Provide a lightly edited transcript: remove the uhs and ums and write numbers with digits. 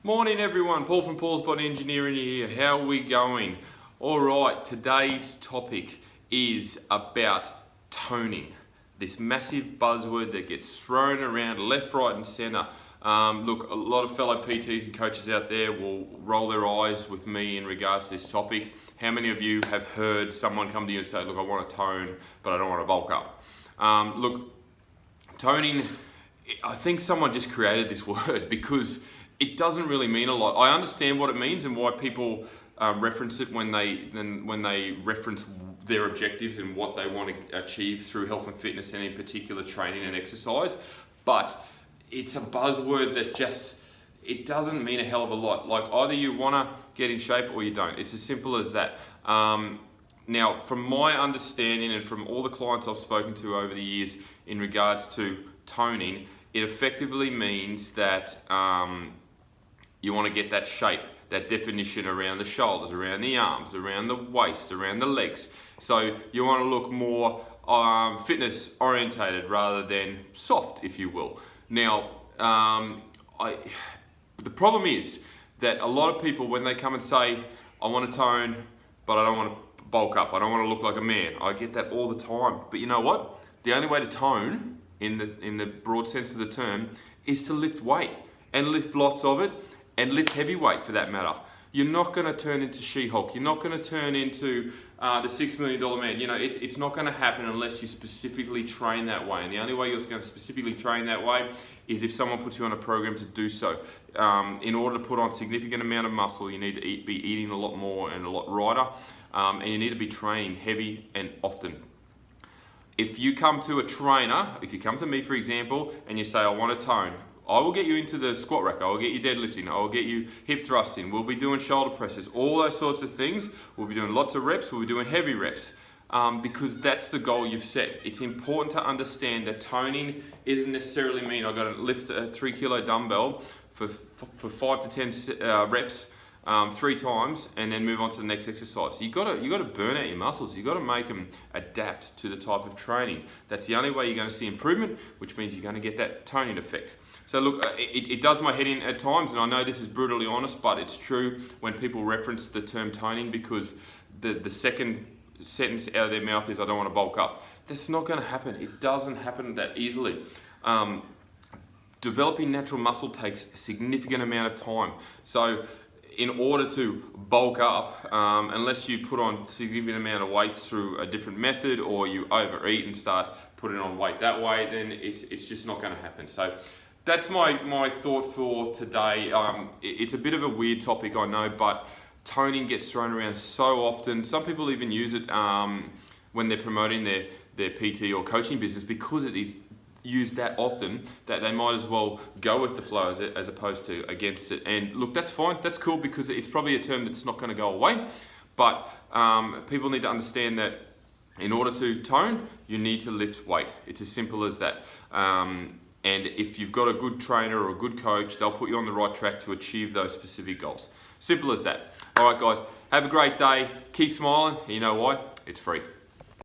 Morning everyone, Paul from Paul's Body Engineering here. How are we going? Alright, today's topic is about toning. This massive buzzword that gets thrown around left, right and centre. Look, a lot of fellow PTs and coaches out there will roll their eyes with me in regards to this topic. How many of you have heard someone come to you and say, look, I want to tone, but I don't want to bulk up? Look, toning, I think someone just created this word because it doesn't really mean a lot. I understand what it means and why people reference it when they reference their objectives and what they want to achieve through health and fitness and in particular training and exercise. But it's a buzzword that it doesn't mean a hell of a lot. Like either you want to get in shape or you don't. It's as simple as that. Now, from my understanding and from all the clients I've spoken to over the years in regards to toning, it effectively means that you want to get that shape, that definition around the shoulders, around the arms, around the waist, around the legs. So you want to look more fitness orientated rather than soft, if you will. Now, the problem is that a lot of people, when they come and say, I want to tone, but I don't want to bulk up, I don't want to look like a man. I get that all the time. But you know what? The only way to tone, in the broad sense of the term, is to lift weight and lift lots of it and lift heavy weight for that matter. You're not going to turn into She-Hulk. You're not going to turn into the $6 million man. You know, it's not going to happen unless you specifically train that way. And the only way you're going to specifically train that way is if someone puts you on a program to do so. In order to put on significant amount of muscle, you need to be eating a lot more and a lot lighter, and you need to be training heavy and often. If you come to a trainer, if you come to me for example, and you say, I want to tone, I will get you into the squat rack, I will get you deadlifting, I will get you hip thrusting, we'll be doing shoulder presses, all those sorts of things. We'll be doing lots of reps, we'll be doing heavy reps, because that's the goal you've set. It's important to understand that toning doesn't necessarily mean I've got to lift a 3 kilo dumbbell for 5 to 10 reps 3 times and then move on to the next exercise. You got to burn out your muscles. You got to make them adapt to the type of training. That's the only way you're going to see improvement, which means you're going to get that toning effect. So look, it does my head in at times, and I know this is brutally honest, but it's true when people reference the term toning because the second sentence out of their mouth is, I don't want to bulk up. That's not going to happen. It doesn't happen that easily. Developing natural muscle takes a significant amount of time. So in order to bulk up, unless you put on significant amount of weights through a different method or you overeat and start putting on weight that way, then it's just not going to happen. So that's my thought for today. It's a bit of a weird topic, I know, but toning gets thrown around so often. Some people even use it when they're promoting their PT or coaching business because it is used that often that they might as well go with the flow as opposed to against it. And look, that's fine, that's cool because it's probably a term that's not going to go away, but people need to understand that in order to tone, you need to lift weight. It's as simple as that. And if you've got a good trainer or a good coach, they'll put you on the right track to achieve those specific goals. Simple as that. All right, guys, have a great day. Keep smiling. You know why? It's free.